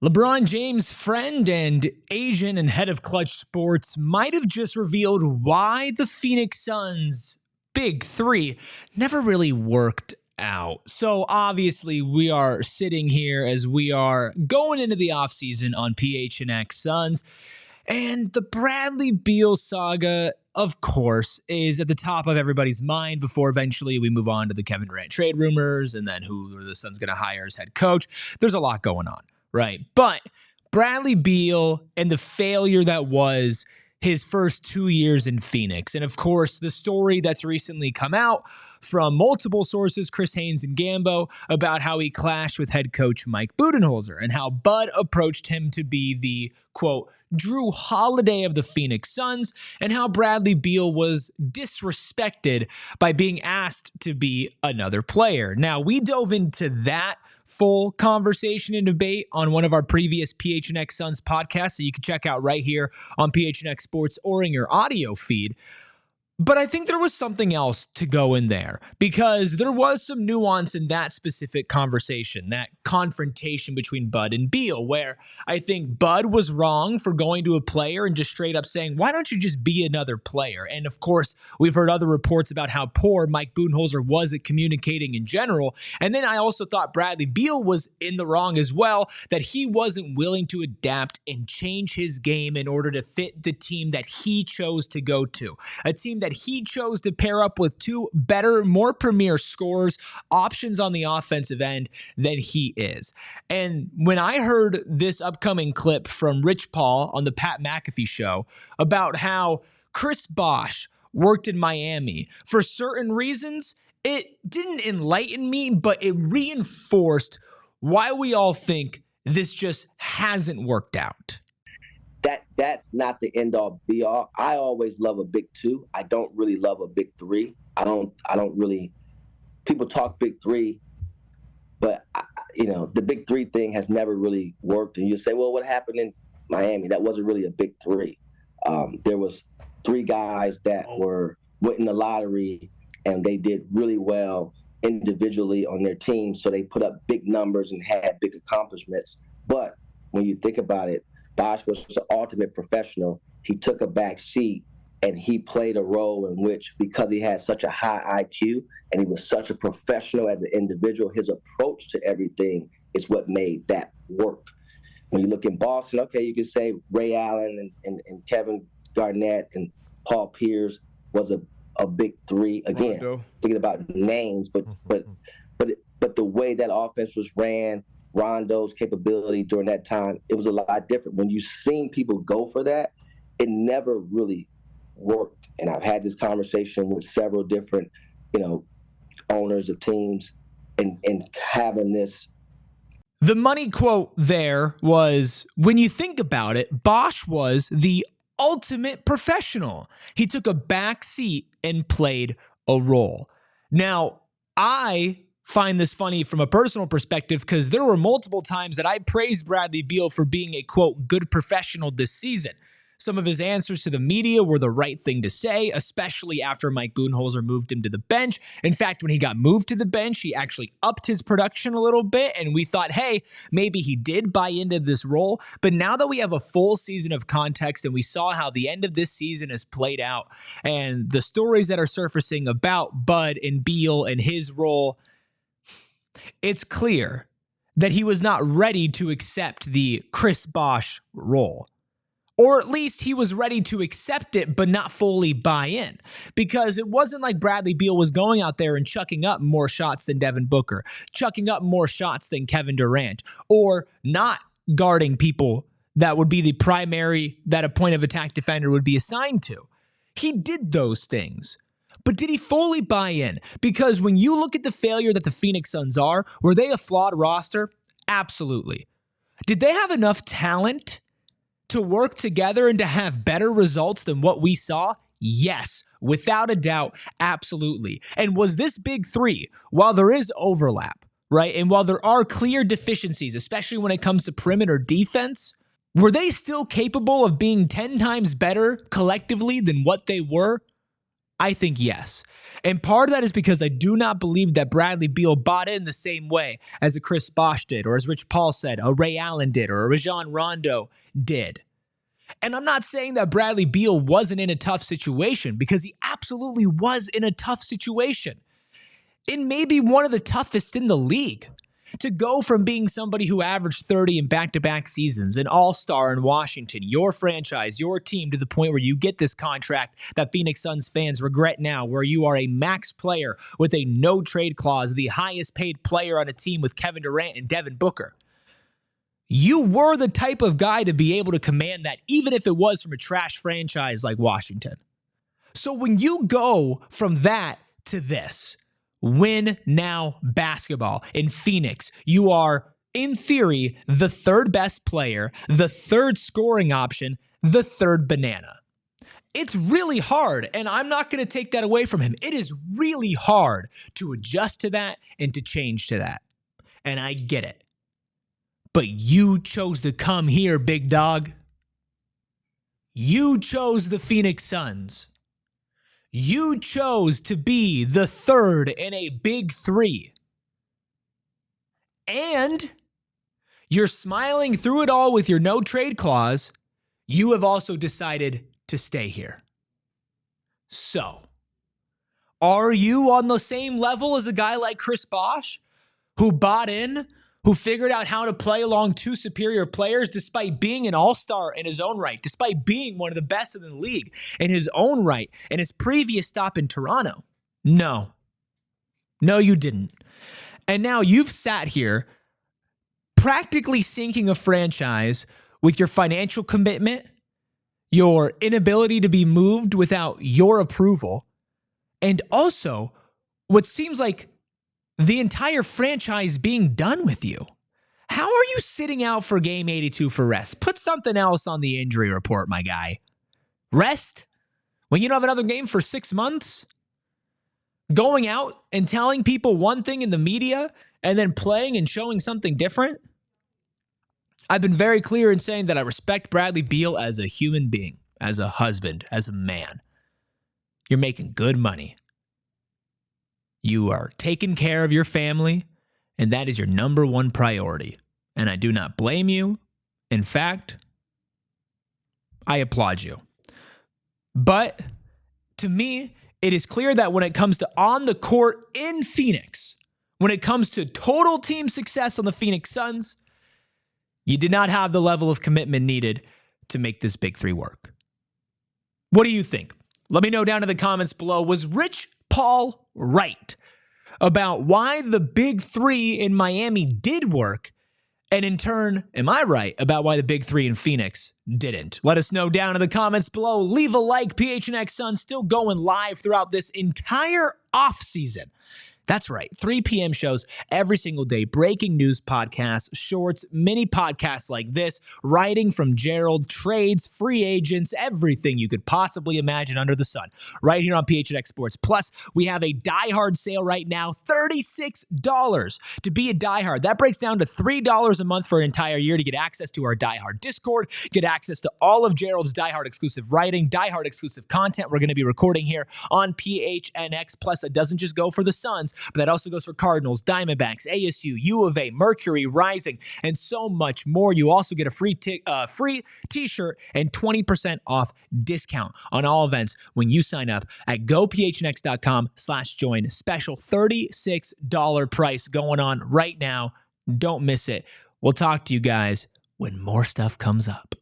LeBron James' friend and agent and head of Clutch Sports might have just revealed why the Phoenix Suns' big three never really worked out. So obviously we are sitting here as we are going into the offseason on PHNX Suns, and the Bradley Beal saga, of course, is at the top of everybody's mind before eventually we move on to the Kevin Durant trade rumors and then who the Suns going to hire as head coach. There's a lot going on. Right. But Bradley Beal and the failure that was his first 2 years in Phoenix. And of course, the story that's recently come out from multiple sources, Chris Haynes and Gambo, about how he clashed with head coach Mike Budenholzer and how Bud approached him to be the, quote, Drew Holiday of the Phoenix Suns, and how Bradley Beal was disrespected by being asked to be another player. Now, we dove into that full conversation and debate on one of our previous PHNX Suns podcasts, so you can check out right here on PHNX Sports or in your audio feed. But I think there was something else to go in there, because there was some nuance in that specific conversation, that confrontation between Bud and Beal, where I think Bud was wrong for going to a player and just straight up saying, why don't you just be another player? And of course, we've heard other reports about how poor Mike Budenholzer was at communicating in general. And then I also thought Bradley Beal was in the wrong as well, that he wasn't willing to adapt and change his game in order to fit the team that he chose to go to, a team that he chose to pair up with two better, more premier scorers, options on the offensive end than he is. And when I heard this upcoming clip from Rich Paul on the Pat McAfee show about how Chris Bosh worked in Miami for certain reasons, it didn't enlighten me, but it reinforced why we all think this just hasn't worked out. That's not the end all be all. I always love a big two. I don't really love a big three. I don't really. People talk big three, but the big three thing has never really worked. And you say, well, what happened in Miami? That wasn't really a big three. There was three guys that went in the lottery and they did really well individually on their team, so they put up big numbers and had big accomplishments. But when you think about it, Bosh was the ultimate professional. He took a back seat and he played a role in which, because he had such a high IQ and he was such a professional as an individual, his approach to everything is what made that work. When you look in Boston, okay, you can say Ray Allen and Kevin Garnett and Paul Pierce was a big three. Again, thinking about names, but the way that offense was ran, Rondo's capability during that time, it was a lot different. When you've seen people go for that, it never really worked. And I've had this conversation with several different, owners of teams and having this. The money quote there was, when you think about it, Bosh was the ultimate professional. He took a back seat and played a role. Now, I find this funny from a personal perspective, because there were multiple times that I praised Bradley Beal for being a, quote, good professional this season. Some of his answers to the media were the right thing to say, especially after Mike Budenholzer moved him to the bench. In fact, when he got moved to the bench, he actually upped his production a little bit, and we thought, hey, maybe he did buy into this role. But now that we have a full season of context and we saw how the end of this season has played out and the stories that are surfacing about Bud and Beal and his role, it's clear that he was not ready to accept the Chris Bosh role. Or at least he was ready to accept it, but not fully buy in. Because it wasn't like Bradley Beal was going out there and chucking up more shots than Devin Booker, chucking up more shots than Kevin Durant, or not guarding people that would be the primary that a point of attack defender would be assigned to. He did those things. But did he fully buy in? Because when you look at the failure that the Phoenix Suns are, were they a flawed roster? Absolutely. Did they have enough talent to work together and to have better results than what we saw? Yes, without a doubt, absolutely. And was this big three, while there is overlap, right, and while there are clear deficiencies, especially when it comes to perimeter defense, were they still capable of being 10 times better collectively than what they were? I think yes. And part of that is because I do not believe that Bradley Beal bought in the same way as a Chris Bosh did, or as Rich Paul said, a Ray Allen did, or a Rajon Rondo did. And I'm not saying that Bradley Beal wasn't in a tough situation, because he absolutely was in a tough situation. It may be one of the toughest in the league. To go from being somebody who averaged 30 in back-to-back seasons, an all-star in Washington, your franchise, your team, to the point where you get this contract that Phoenix Suns fans regret now, where you are a max player with a no-trade clause, the highest-paid player on a team with Kevin Durant and Devin Booker. You were the type of guy to be able to command that, even if it was from a trash franchise like Washington. So when you go from that to this, win now basketball in Phoenix, you are, in theory, the third best player, the third scoring option, the third banana. It's really hard, and I'm not going to take that away from him. It is really hard to adjust to that and to change to that. And I get it. But you chose to come here, big dog. You chose the Phoenix Suns. You chose to be the third in a big three. And you're smiling through it all with your no trade clause. You have also decided to stay here. So, are you on the same level as a guy like Chris Bosh, who bought in, who figured out how to play along two superior players despite being an all-star in his own right, despite being one of the best in the league in his own right, in his previous stop in Toronto? No. No, you didn't. And now you've sat here practically sinking a franchise with your financial commitment, your inability to be moved without your approval, and also what seems like the entire franchise being done with you. How are you sitting out for game 82 for rest? Put something else on the injury report, my guy. Rest? When you don't have another game for 6 months? Going out and telling people one thing in the media and then playing and showing something different? I've been very clear in saying that I respect Bradley Beal as a human being, as a husband, as a man. You're making good money. You are taking care of your family, and that is your number one priority. And I do not blame you. In fact, I applaud you. But to me, it is clear that when it comes to on the court in Phoenix, when it comes to total team success on the Phoenix Suns, you did not have the level of commitment needed to make this big three work. What do you think? Let me know down in the comments below. Was Rich Paul right about why the big three in Miami did work? And in turn, am I right about why the big three in Phoenix didn't? Let us know down in the comments below. Leave a like. PHNX Suns still going live throughout this entire offseason. That's right, 3 p.m. shows every single day, breaking news podcasts, shorts, mini podcasts like this, writing from Gerald, trades, free agents, everything you could possibly imagine under the sun, right here on PHNX Sports. Plus, we have a diehard sale right now, $36 to be a diehard. That breaks down to $3 a month for an entire year to get access to our diehard Discord, get access to all of Gerald's diehard exclusive writing, diehard exclusive content we're going to be recording here on PHNX. Plus, it doesn't just go for the Suns, but that also goes for Cardinals, Diamondbacks, ASU, U of A, Mercury, Rising, and so much more. You also get a free t-shirt and 20% off discount on all events when you sign up at gophnx.com/join. Special $36 price going on right now. Don't miss it. We'll talk to you guys when more stuff comes up.